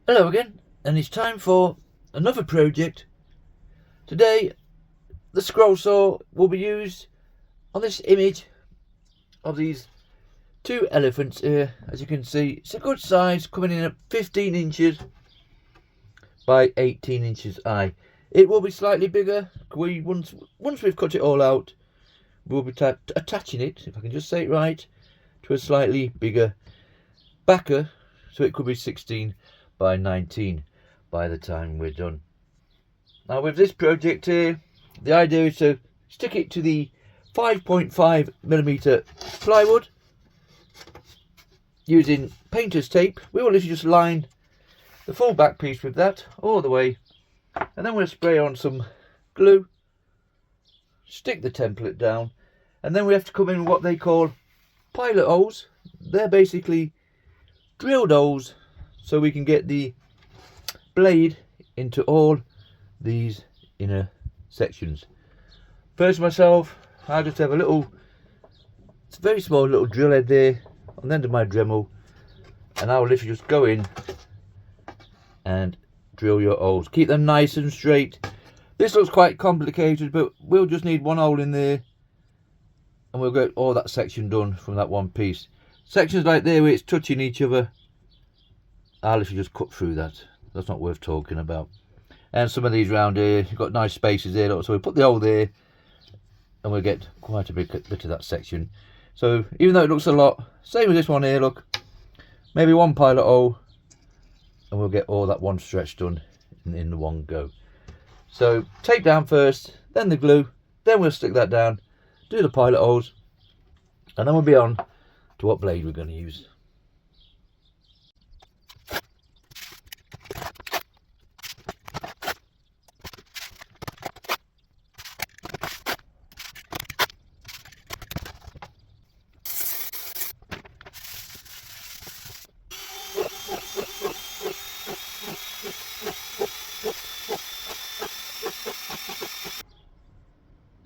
Hello again, and it's time for another project. Today the scroll saw will be used on this image of these two elephants here. As you can see, it's a good size, coming in at 15 inches by 18 inches high. It will be slightly bigger. Once we've cut it all out, we'll be attaching it, if I can just say it right, to a slightly bigger backer, so it could be 16 by 19 by the time we're done. Now with this project here, the idea is to stick it to the 5.5mm plywood using painter's tape. We will literally just line the full back piece with that all the way, and then we'll spray on some glue, stick the template down, and then we have to come in with what they call pilot holes. They're basically drilled holes so we can get the blade into all these inner sections. First myself, I just have it's a very small little drill head there on the end of my Dremel, and I will literally just go in and drill your holes. Keep them nice and straight. This looks quite complicated, but we'll just need one hole in there and we'll get all that section done from that one piece. Sections like there where it's touching each other, I'll literally just cut through that. That's not worth talking about. And some of these round here, you've got nice spaces there, so we put the hole there and we'll get quite a bit of that section. So even though it looks a lot, same as this one here, look, maybe one pilot hole and we'll get all that one stretch done in the one go. So tape down first, then the glue, then we'll stick that down, do the pilot holes, and then we'll be on to what blade we're going to use.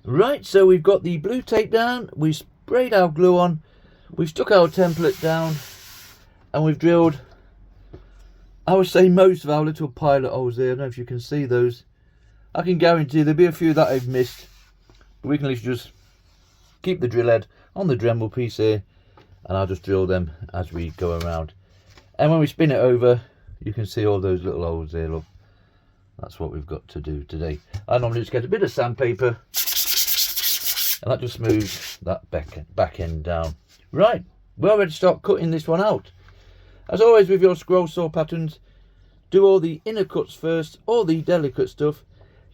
Right, so we've got the blue tape down, we sprayed our glue on, we've stuck our template down, and we've drilled, I would say, most of our little pilot holes there. I don't know if you can see those. I can guarantee there'll be a few that I've missed, but we can at least just keep the drill head on the Dremel piece here, and I'll just drill them as we go around. And when we spin it over, you can see all those little holes there, look. That's what we've got to do today. I normally just get a bit of sandpaper, and that just smooths that back end down. Right, we're ready to start cutting this one out. As always with your scroll saw patterns, do all the inner cuts first, all the delicate stuff.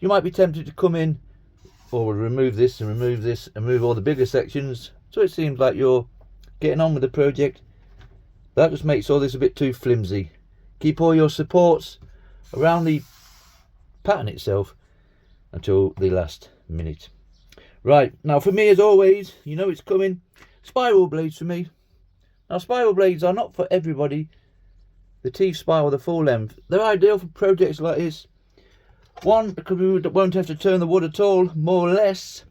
You might be tempted to come in, or remove this and remove this and move all the bigger sections, so it seems like you're getting on with the project. That just makes all this a bit too flimsy. Keep all your supports around the pattern itself until the last minute. Right, now for me, as always, you know it's coming, spiral blades for me. Now spiral blades are not for everybody. The teeth spiral the full length. They're ideal for projects like this. One, because we won't have to turn the wood at all, more or less.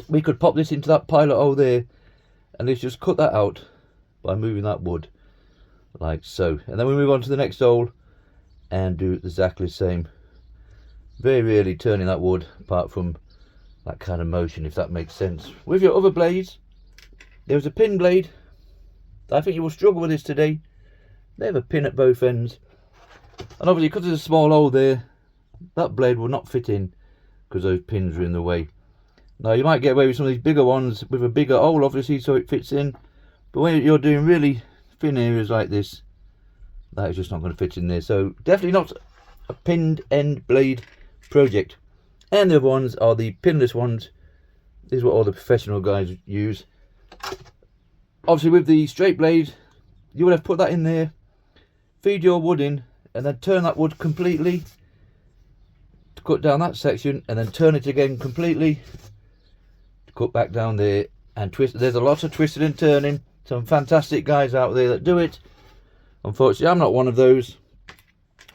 We could pop this into that pilot hole there, and let's just cut that out by moving that wood like so. And then we move on to the next hole and do exactly the same. Very rarely turning that wood apart from that kind of motion, if that makes sense. With your other blades, there's a pin blade. I think you will struggle with this today. They have a pin at both ends, and obviously because there's a small hole there, that blade will not fit in because those pins are in the way. Now you might get away with some of these bigger ones with a bigger hole, obviously, so it fits in, but when you're doing really thin areas like this, that is just not going to fit in there. So definitely not a pinned end blade project. And the other ones are the pinless ones. This is what all the professional guys use. Obviously with the straight blade, you would have put that in there, feed your wood in, and then turn that wood completely to cut down that section, and then turn it again completely to cut back down there and twist. There's a lot of twisting and turning. Some fantastic guys out there that do it. Unfortunately, I'm not one of those,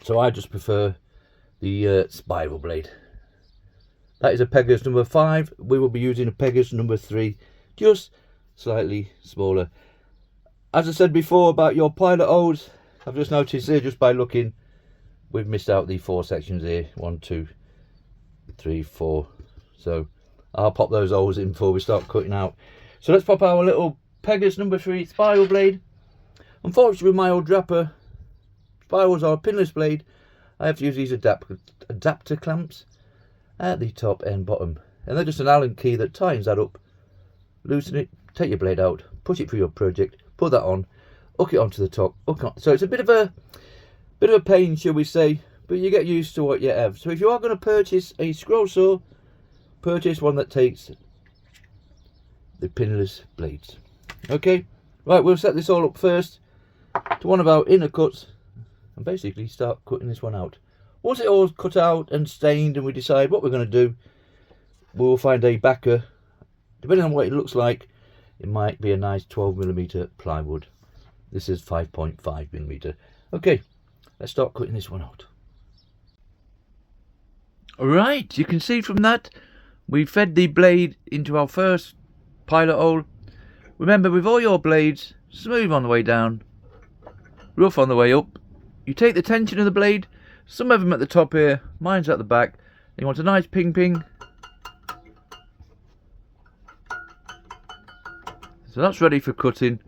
so I just prefer the spiral blade. That is a Pegas number 5. We will be using a Pegas number 3, just slightly smaller. As I said before about your pilot holes, I've just noticed there, just by looking, we've missed out the 4 sections here. 1, 2, 3, 4. So I'll pop those holes in before we start cutting out. So let's pop our little Pegas number 3 spiral blade. Unfortunately, with my old Draper spirals are a pinless blade, I have to use these adapter clamps at the top and bottom, and they're just an Allen key that tightens that up. Loosen it, take your blade out, push it through your project, put that on, hook it onto the top, so it's a bit of a pain, shall we say, but you get used to what you have. So if you are going to purchase a scroll saw, purchase one that takes the pinless blades. Okay, right, we'll set this all up first to one of our inner cuts and basically start cutting this one out. Once it all cut out and stained and we decide what we're going to do, we'll find a backer. Depending on what it looks like, it might be a nice 12mm plywood. This is 5.5mm. Okay, let's start cutting this one out. Alright, you can see from that we fed the blade into our first pilot hole. Remember, with all your blades, smooth on the way down, rough on the way up. You take the tension of the blade, some of them at the top here, mine's at the back. You want a nice ping ping. So that's ready for cutting.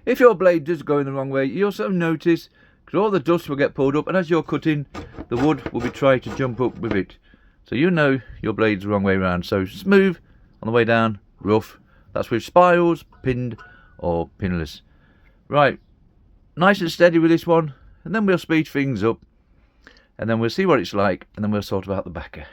If your blade does go in the wrong way, you also notice, because all the dust will get pulled up, and as you're cutting, the wood will be trying to jump up with it. So you know your blade's the wrong way around. So smooth on the way down, rough. That's with spirals, pinned or pinless. Right, nice and steady with this one, and then we'll speed things up, and then we'll see what it's like, and then we'll sort about the backer.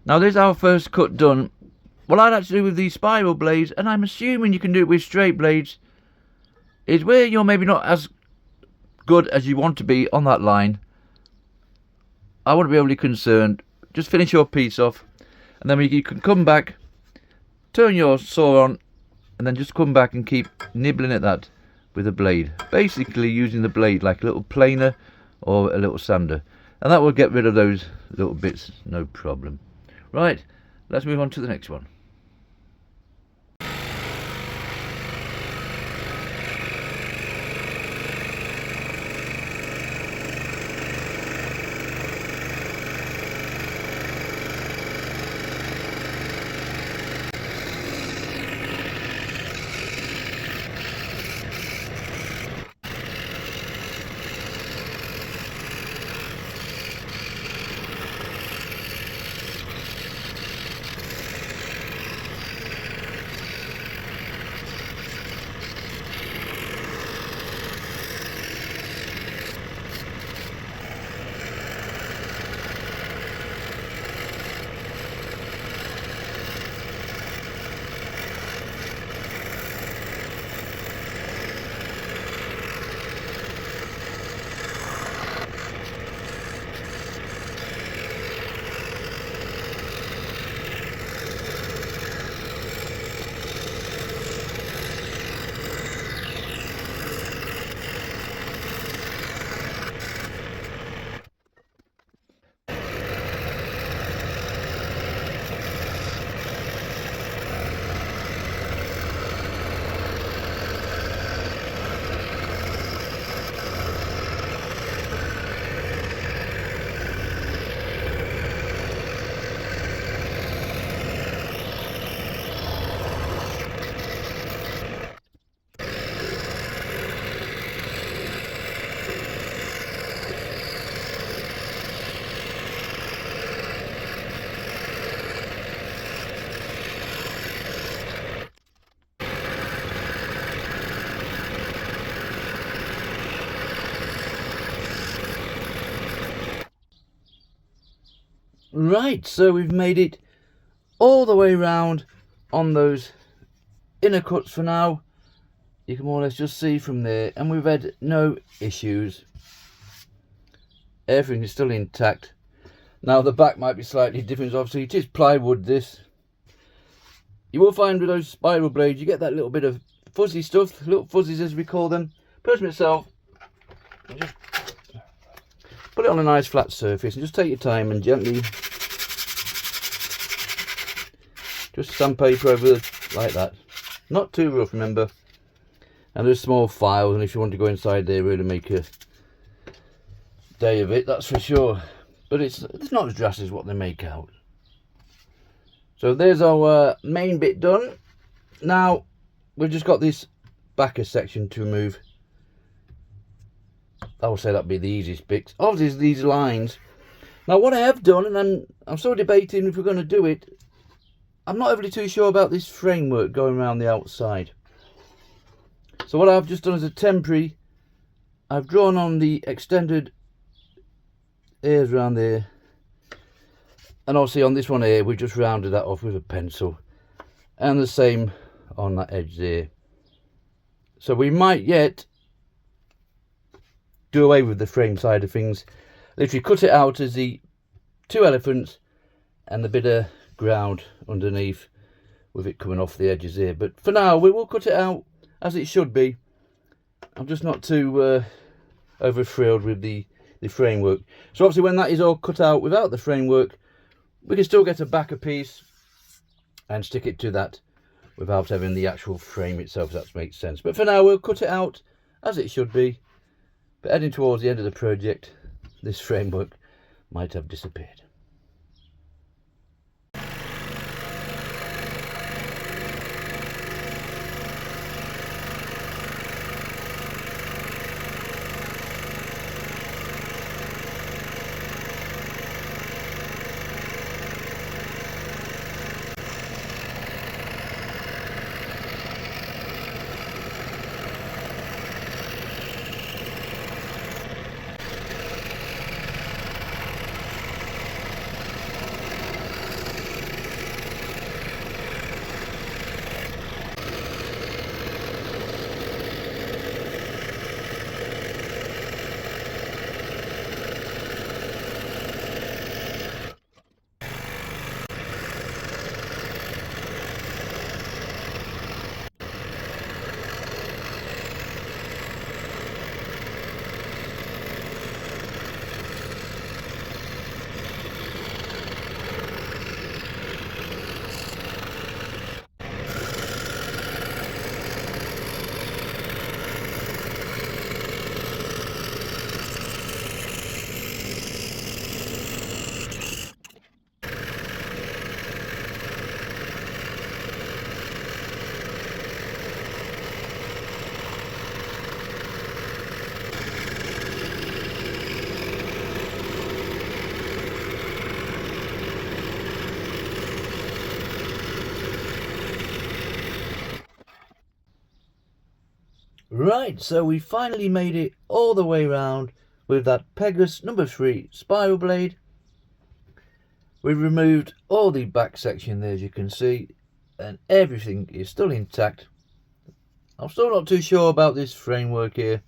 Now this is our first cut done. What I'd like to do with these spiral blades, and I'm assuming you can do it with straight blades, is where you're maybe not as good as you want to be on that line. I wouldn't be overly concerned. Just finish your piece off, and then you can come back, turn your saw on, and then just come back and keep nibbling at that with a blade. Basically using the blade like a little planer or a little sander. And that will get rid of those little bits, no problem. Right, let's move on to the next one. Right, so we've made it all the way round on those inner cuts for now. You can more or less just see from there, and we've had no issues. Everything is still intact. Now the back might be slightly different, obviously it is plywood this. You will find with those spiral blades you get that little bit of fuzzy stuff, little fuzzies as we call them. Personally myself, just put it on a nice flat surface and just take your time and gently just sandpaper over like that. Not too rough, remember. And there's small files, and if you want to go inside there, really make a day of it, that's for sure. But it's not as drastic as what they make out. So there's our main bit done. Now we've just got this backer section to remove. I would say that'd be the easiest bit. Obviously these lines. Now what I have done, and I'm still debating if we're going to do it, I'm not overly too sure about this framework going around the outside. So what I've just done as a temporary, I've drawn on the extended ears around there, and obviously on this one here we just rounded that off with a pencil, and the same on that edge there. So we might yet do away with the frame side of things, literally cut it out as the two elephants and the bit of ground underneath with it coming off the edges here. But for now we will cut it out as it should be. I'm just not too over thrilled with the framework. So obviously when that is all cut out without the framework, we can still get a backer piece and stick it to that without having the actual frame itself, if that makes sense. But for now we'll cut it out as it should be. But heading towards the end of the project, this framework might have disappeared. Right, so we finally made it all the way around with that Pegas number 3 spiral blade. We've removed all the back section there, as you can see, and everything is still intact. I'm still not too sure about this framework here.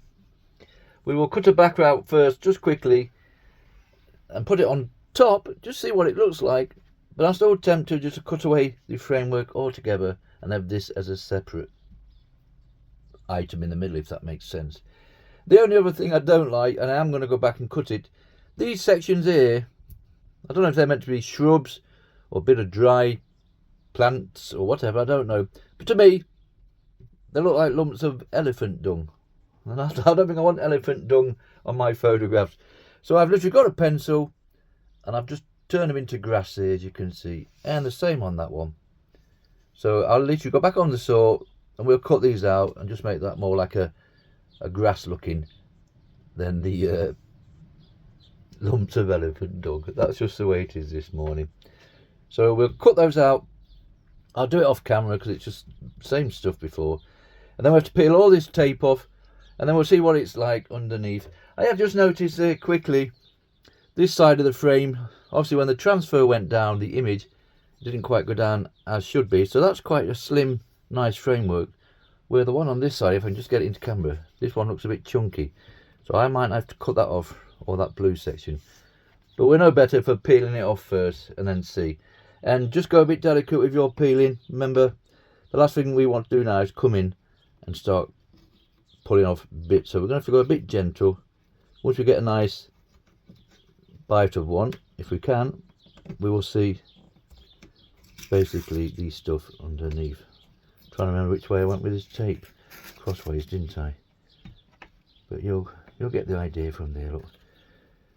We will cut a backer out first, just quickly, and put it on top, just see what it looks like. But I'm still tempted just to cut away the framework altogether and have this as a separate item in the middle, if that makes sense. The only other thing I don't like, and I am going to go back and cut it, these sections here, I don't know if they're meant to be shrubs or a bit of dry plants or whatever, I don't know, but to me they look like lumps of elephant dung, and I don't think I want elephant dung on my photographs. So I've literally got a pencil and I've just turned them into grass here, as you can see, and the same on that one. So I'll literally go back on the saw and we'll cut these out and just make that more like a grass looking than the lumps of elephant dung. That's just the way it is this morning. So we'll cut those out. I'll do it off camera because it's just the same stuff before. And then we have to peel all this tape off, and then we'll see what it's like underneath. I have just noticed quickly, this side of the frame, Obviously when the transfer went down, the image didn't quite go down as should be. So that's quite a slim, nice framework. Where the one on this side, if I can just get it into camera, this one looks a bit chunky. So I might have to cut that off, or that blue section. But we're no better for peeling it off first and then see. And just go a bit delicate with your peeling. Remember, the last thing we want to do now is come in and start pulling off bits. So we're going to have to go a bit gentle. Once we get a nice bite of one, if we can, we will see basically the stuff underneath. Trying to remember which way I went with this tape. Crossways, didn't I? But you'll get the idea from there. Look.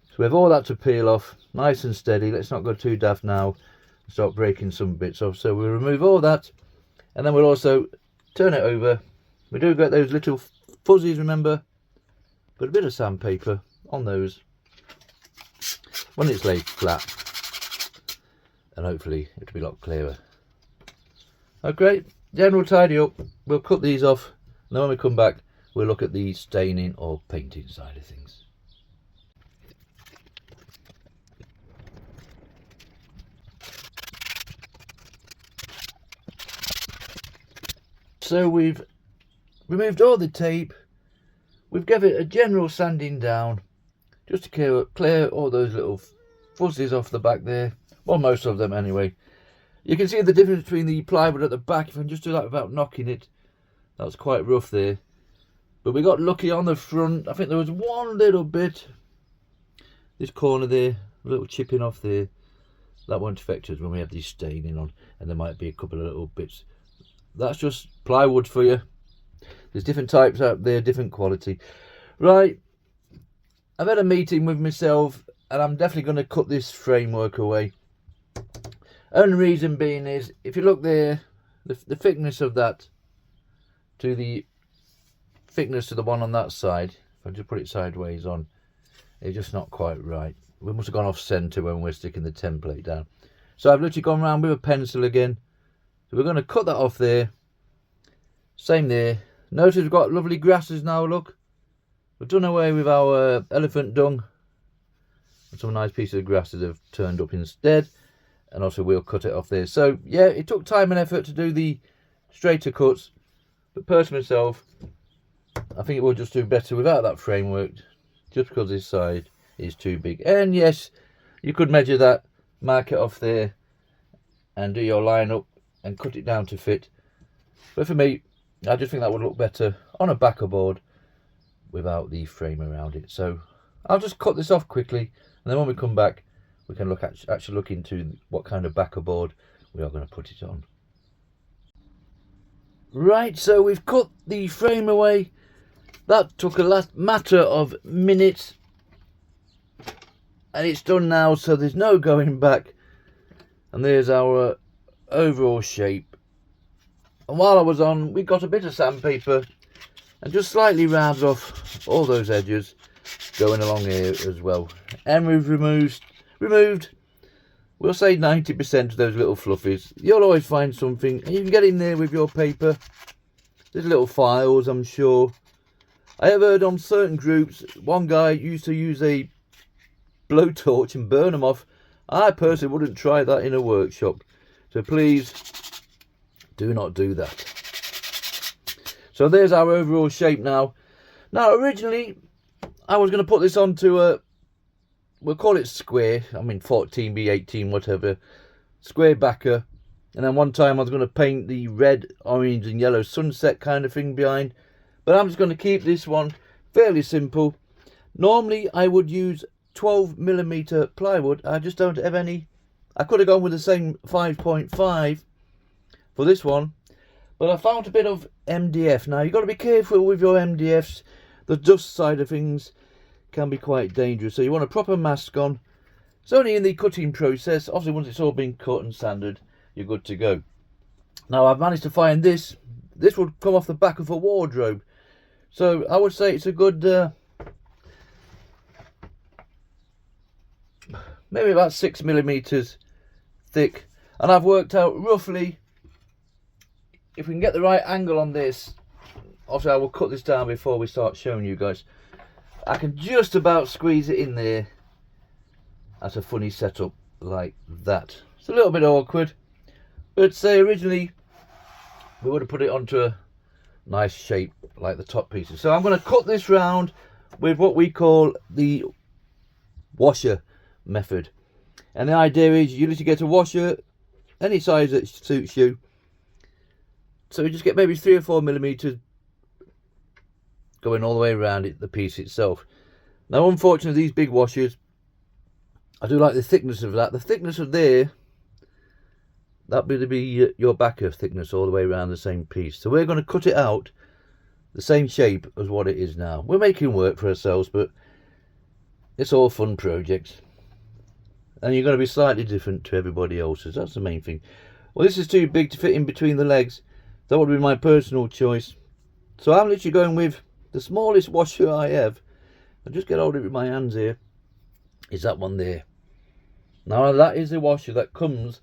So we have all that to peel off, nice and steady. Let's not go too daft now. Start breaking some bits off. So we'll remove all that, and then we'll also turn it over. We do get those little fuzzies, remember, but a bit of sandpaper on those when it's laid flat, and hopefully it'll be a lot clearer. Okay, then we'll tidy up. We'll cut these off, and then when we come back, we'll look at the staining or painting side of things. So we've removed all the tape, we've given it a general sanding down, just to clear all those little fuzzies off the back there, well, most of them anyway. You can see the difference between the plywood at the back. If I can just do that without knocking it, that was quite rough there. But we got lucky on the front. I think there was one little bit, this corner there, a little chipping off there. That won't affect us when we have these staining on, and there might be a couple of little bits. That's just plywood for you. There's different types out there, different quality. Right, I've had a meeting with myself, and I'm definitely going to cut this framework away. Only reason being is, if you look there, the thickness of that to the thickness of the one on that side, if I just put it sideways on, it's just not quite right. We must have gone off centre when we're sticking the template down. So I've literally gone around with a pencil again. So we're going to cut that off there. Same there. Notice we've got lovely grasses now, look. We've done away with our elephant dung. And some nice pieces of grasses have turned up instead. And also we'll cut it off there. So yeah, it took time and effort to do the straighter cuts. But personally myself, I think it will just do better without that framework. Just because this side is too big. And yes, you could measure that, mark it off there, and do your line up and cut it down to fit. But for me, I just think that would look better on a backer board without the frame around it. So I'll just cut this off quickly, and then when we come back, we can actually look into what kind of backer board we are going to put it on. Right, so we've cut the frame away. That took a matter of minutes, and it's done now, so there's no going back. And there's our overall shape. And while I was on, we got a bit of sandpaper and just slightly rounded off all those edges going along here as well. And we've removed, we'll say 90% of those little fluffies. You'll always find something, and you can get in there with your paper. There's little files, I'm sure. I have heard on certain groups, one guy used to use a blowtorch and burn them off. I personally wouldn't try that in a workshop. So please do not do that. So there's our overall shape now. Now originally I was going to put this onto a, we'll call it square, I mean 14B, 18, whatever, square backer. And then one time I was going to paint the red, orange and yellow sunset kind of thing behind. But I'm just going to keep this one fairly simple. Normally I would use 12mm plywood. I just don't have any. I could have gone with the same 5.5 for this one, but I found a bit of MDF. Now you've got to be careful with your MDFs. The dust side of things can be quite dangerous, so you want a proper mask on. It's only in the cutting process. Obviously once it's all been cut and sanded, you're good to go. Now I've managed to find this. This would come off the back of a wardrobe, so I would say it's a good maybe about 6mm thick. And I've worked out roughly, if we can get the right angle on this, obviously I will cut this down before we start showing you guys, I can just about squeeze it in there. That's a funny setup. like that. It's a little bit awkward, but say originally we would have put it onto a nice shape like the top pieces. So I'm going to cut this round with what we call the washer method, and the idea is you literally get a washer any size that suits you. So you just get maybe 3 or 4 millimeters going all the way around it, the piece itself. Now unfortunately these big washers, I do like the thickness of that. The thickness of there, that would be your backer thickness all the way around the same piece. So we're going to cut it out the same shape as what it is now. We're making work for ourselves, but it's all fun projects. And you're going to be slightly different to everybody else's. That's the main thing. Well, this is too big to fit in between the legs. That would be my personal choice. So I'm literally going with the smallest washer I have. I'll just get hold of it with my hands here. Is that one there. Now that is the washer that comes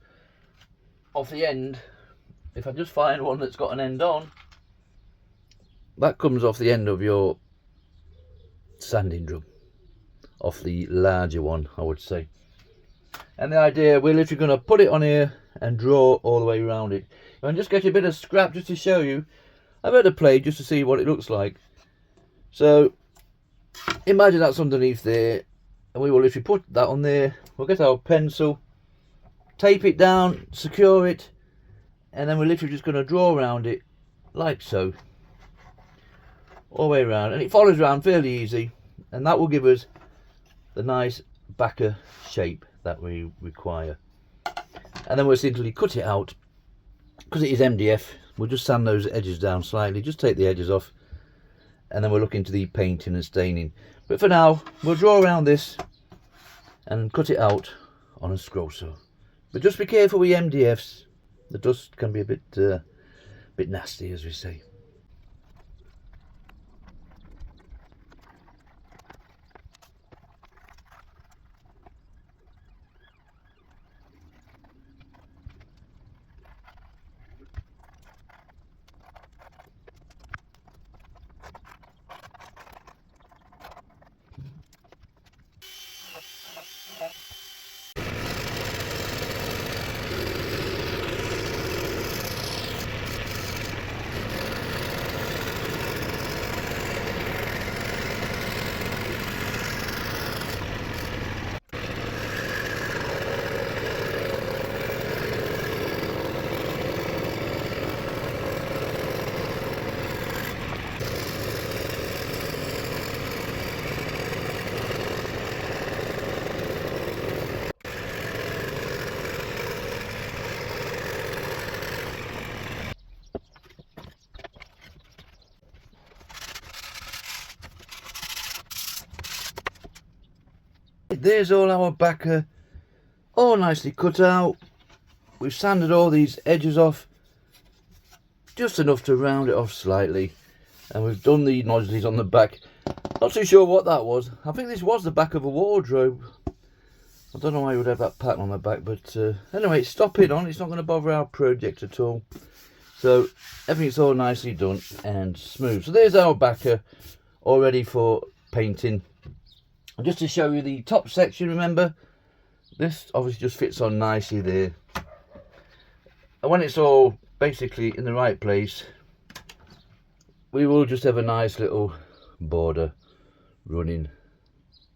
off the end. If I just find one that's got an end on, that comes off the end of your sanding drum. Off the larger one, I would say. And the idea, we're literally going to put it on here and draw all the way around it. And just get a bit of scrap just to show you. I've had a play just to see what it looks like. So imagine that's underneath there, and we will literally put that on there. We'll get our pencil, tape it down, secure it, and then we're literally just going to draw around it like so, all the way around, and it follows around fairly easy, and that will give us the nice backer shape that we require. And then we'll simply cut it out. Because it is MDF, we'll just sand those edges down slightly, just take the edges off, and then we'll look into the painting and staining. But for now, we'll draw around this and cut it out on a scroll saw. But just be careful with MDFs, the dust can be a bit nasty, as we say. There's all our backer, all nicely cut out. We've sanded all these edges off, just enough to round it off slightly, and we've done the nozzles on the back. Not too sure what that was. I think this was the back of a wardrobe. I don't know why you would have that pattern on the back, but anyway, stop it on. It's not going to bother our project at all. So everything's all nicely done and smooth. So there's our backer, all ready for painting. And just to show you the top section, remember, this obviously just fits on nicely there. And when it's all basically in the right place, we will just have a nice little border running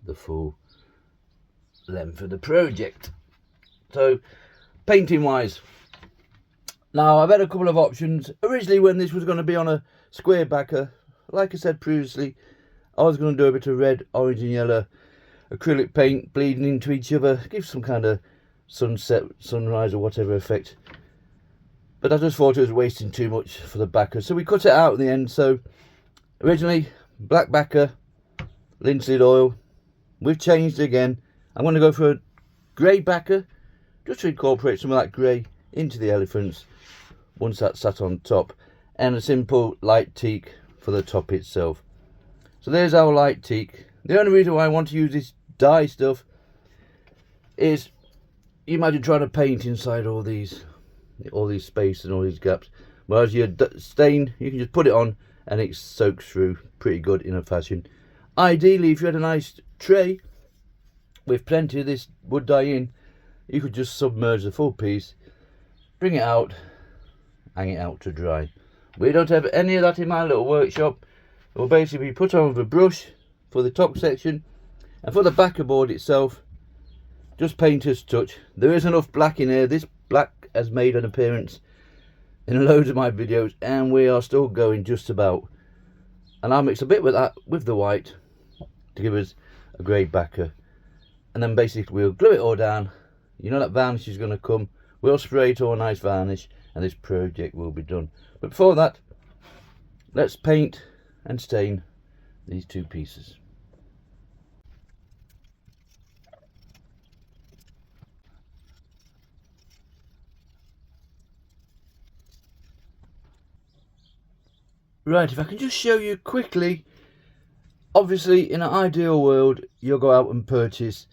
the full length of the project. So painting wise, now I've had a couple of options. Originally, when this was going to be on a square backer, like I said previously, I was going to do a bit of red, orange and yellow acrylic paint bleeding into each other, give some kind of sunset, sunrise or whatever effect. But I just thought it was wasting too much for the backer, so we cut it out in the end. So originally black backer, linseed oil. We've changed again. I'm going to go for a grey backer, just to incorporate some of that grey into the elephants once that's sat on top, and a simple light teak for the top itself. So there's our light teak. The only reason why I want to use this dye stuff is, you imagine trying to paint inside all these spaces and all these gaps. Whereas your stain, you can just put it on and it soaks through pretty good in a fashion. Ideally, if you had a nice tray with plenty of this wood dye in, you could just submerge the full piece, bring it out, hang it out to dry. We don't have any of that in my little workshop. It will basically be put over a brush for the top section, and for the backer board itself, just painter's touch. There is enough black in here. This black has made an appearance in loads of my videos, and we are still going just about. And I'll mix a bit with that with the white to give us a grey backer, and then basically we'll glue it all down. You know that varnish is going to come. We'll spray it all nice varnish, and this project will be done. But before that, let's paint and stain these two pieces. Right, if I can just show you quickly, obviously in an ideal world you'll go out and purchase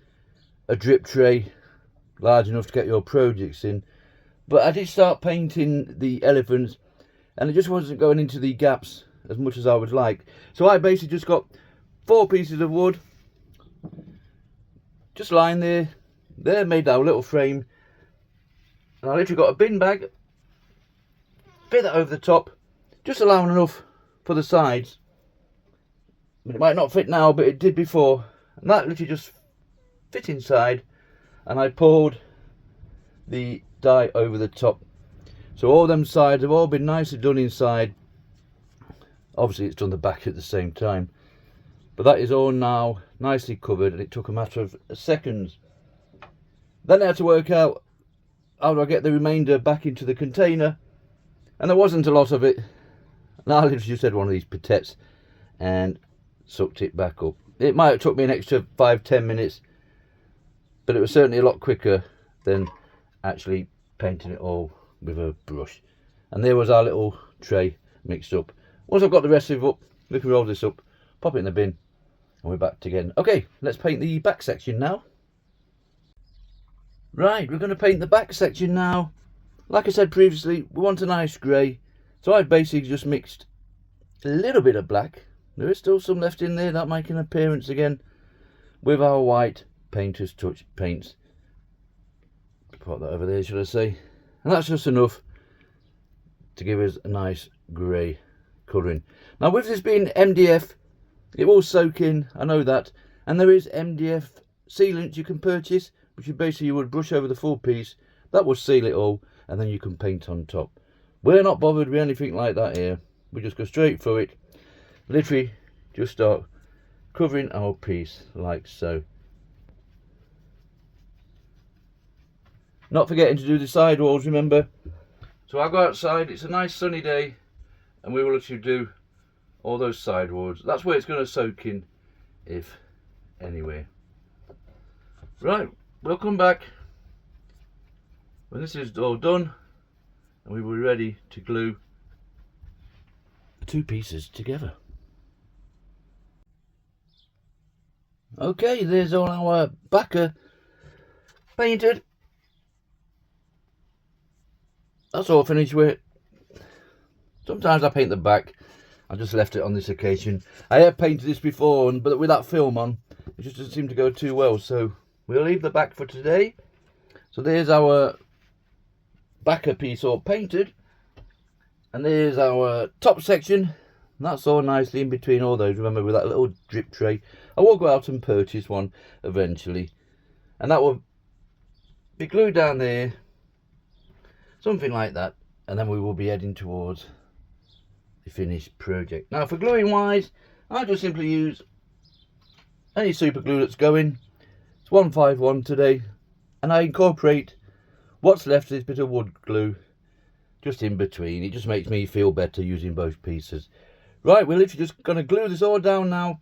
a drip tray large enough to get your projects in, but I did start painting the elephants and it just wasn't going into the gaps as much as I would like. So I basically just got 4 pieces of wood just lying there, made that little frame, and I literally got a bin bag, fit that over the top, just allowing enough for the sides. I mean, it might not fit now, but it did before, and that literally just fit inside, and I poured the dye over the top. So all them sides have all been nicely done inside. Obviously it's done the back at the same time, but that is all now nicely covered, and it took a matter of seconds. Then I had to work out how do I get the remainder back into the container, and there wasn't a lot of it. And I literally just had one of these pipettes and sucked it back up. It might have took me an extra 5-10 minutes, but it was certainly a lot quicker than actually painting it all with a brush. And there was our little tray mixed up. Once I've got the rest of it up, we can roll this up, pop it in the bin, and we're back again. Okay, let's paint the back section now. Right, we're going to paint the back section now. Like I said previously, we want a nice grey, so I've basically just mixed a little bit of black. There is still some left in there that make an appearance again, with our white painter's touch paints. Put that over there, should I say. And that's just enough to give us a nice grey colouring. Now with this being MDF, it will soak in, I know that, and there is MDF sealant you can purchase, which you basically would brush over the full piece. That will seal it all, and then you can paint on top. We're not bothered with anything like that here. We just go straight through it. Literally just start covering our piece like so. Not forgetting to do the side walls, remember. So I go outside, it's a nice sunny day, and we will actually do all those side walls. That's where it's going to soak in, if anywhere. Right, we'll come back when this is all done, and we will be ready to glue the two pieces together. Okay, there's all our backer painted. That's all finished with. Sometimes I paint the back. I just left it on this occasion. I have painted this before, but with that film on, it just doesn't seem to go too well. So we'll leave the back for today. So there's our backer piece all painted, and there's our top section. And that's all nicely in between all those. Remember, with that little drip tray. I will go out and purchase one eventually, and that will be glued down there. Something like that, and then we will be heading towards the finished project. Now for gluing wise, I just simply use any super glue that's going. It's 151 today, and I incorporate what's left of this bit of wood glue just in between. It just makes me feel better using both pieces. Right, we're literally just going to glue this all down now,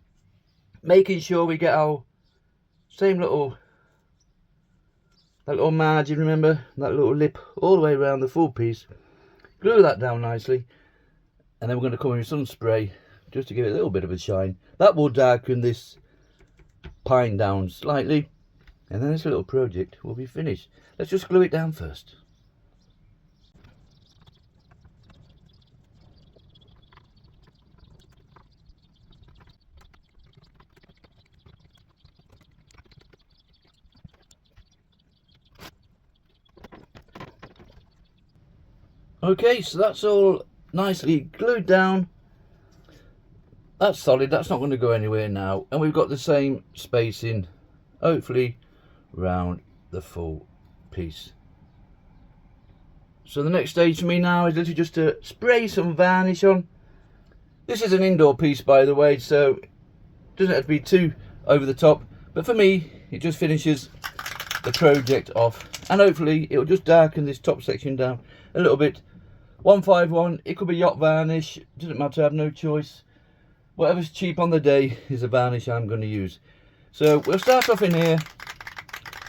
making sure we get our same little that little margin, remember, that little lip all the way around the full piece. Glue that down nicely, and then we're going to come in with some spray just to give it a little bit of a shine. That will darken this pine down slightly, and then this little project will be finished. Let's just glue it down first. Okay, so that's all nicely glued down. That's solid, that's not going to go anywhere now. And we've got the same spacing, hopefully, round the full piece. So the next stage for me now is literally just to spray some varnish on. This is an indoor piece, by the way, so it doesn't have to be too over the top. But for me, it just finishes the project off. And hopefully, it will just darken this top section down a little bit. 151, it could be yacht varnish, doesn't matter, I have no choice. Whatever's cheap on the day is the varnish I'm going to use. So we'll start off in here.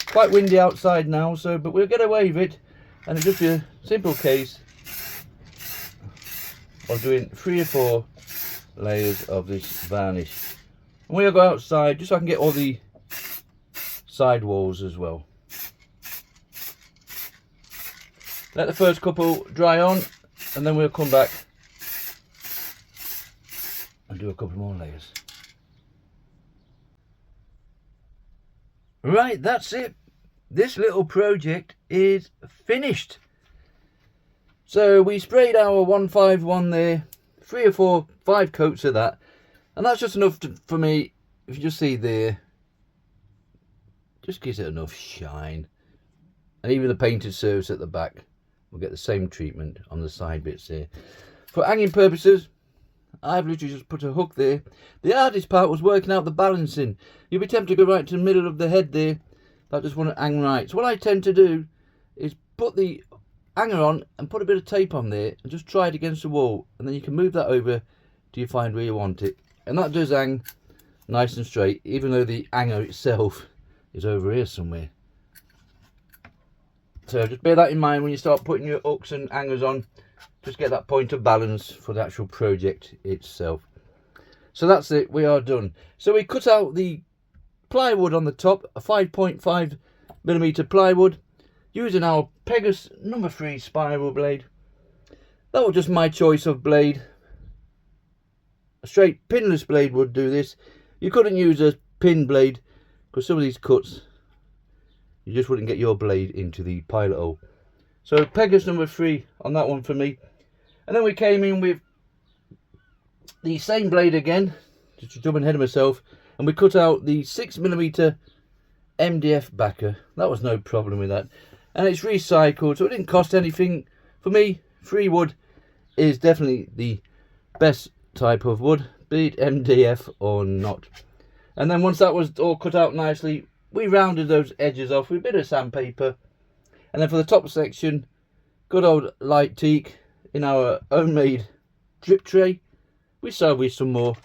Quite windy outside now, so but we'll get away with it. And it'll just be a simple case of doing 3 or 4 layers of this varnish. And we'll go outside just so I can get all the side walls as well. Let the first couple dry on, and then we'll come back and do a couple more layers. Right, that's it. This little project is finished. So we sprayed our 151 there, 3 or 4, 5 coats of that, and that's just enough for me. If you just see there, just gives it enough shine. And even the painted surface at the back will get the same treatment on the side bits there. For hanging purposes, I've literally just put a hook there. The hardest part was working out the balancing. You'll be tempted to go right to the middle of the head there. I just want to hang right. So what I tend to do is put the hanger on and put a bit of tape on there and just try it against the wall, and then you can move that over till you find where you want it, and that does hang nice and straight, even though the hanger itself is over here somewhere. So just bear that in mind when you start putting your hooks and hangers on. Just get that point of balance for the actual project itself. So that's it, we are done. So we cut out the plywood on the top, a 5.5mm plywood, using our Pegas number 3 spiral blade. That was just my choice of blade. A straight pinless blade would do this. You couldn't use a pin blade because some of these cuts, you just wouldn't get your blade into the pilot hole. So Pegas number 3 on that one for me. And then we came in with the same blade again, just to jump ahead of myself, and we cut out the 6mm MDF backer. That was no problem with that. And it's recycled, so it didn't cost anything. For me, free wood is definitely the best type of wood, be it MDF or not. And then once that was all cut out nicely, we rounded those edges off with a bit of sandpaper. And then for the top section, good old light teak in our homemade drip tray. We salvaged some more.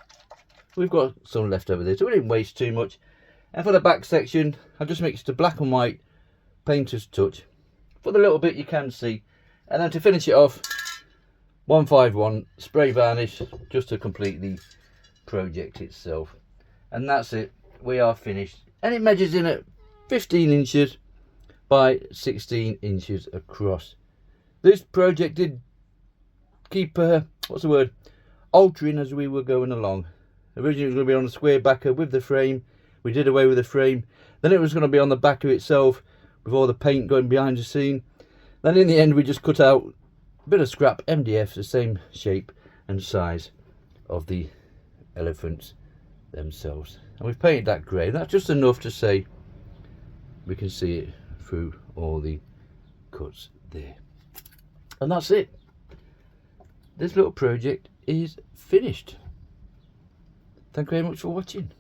We've got some left over there, so we didn't waste too much. And for the back section, I just mixed a black and white painter's touch for the little bit you can see. And then to finish it off, 151 spray varnish just to complete the project itself. And that's it, we are finished. And it measures in at 15 inches by 16 inches across. This project did keep altering as we were going along. Originally it was going to be on a square backer with the frame. We did away with the frame. Then it was going to be on the backer itself with all the paint going behind the scene. Then in the end we just cut out a bit of scrap MDF, the same shape and size of the elephants themselves. And we've painted that grey. That's just enough to say we can see it through all the cuts there. And that's it. This little project is finished. Thank you very much for watching.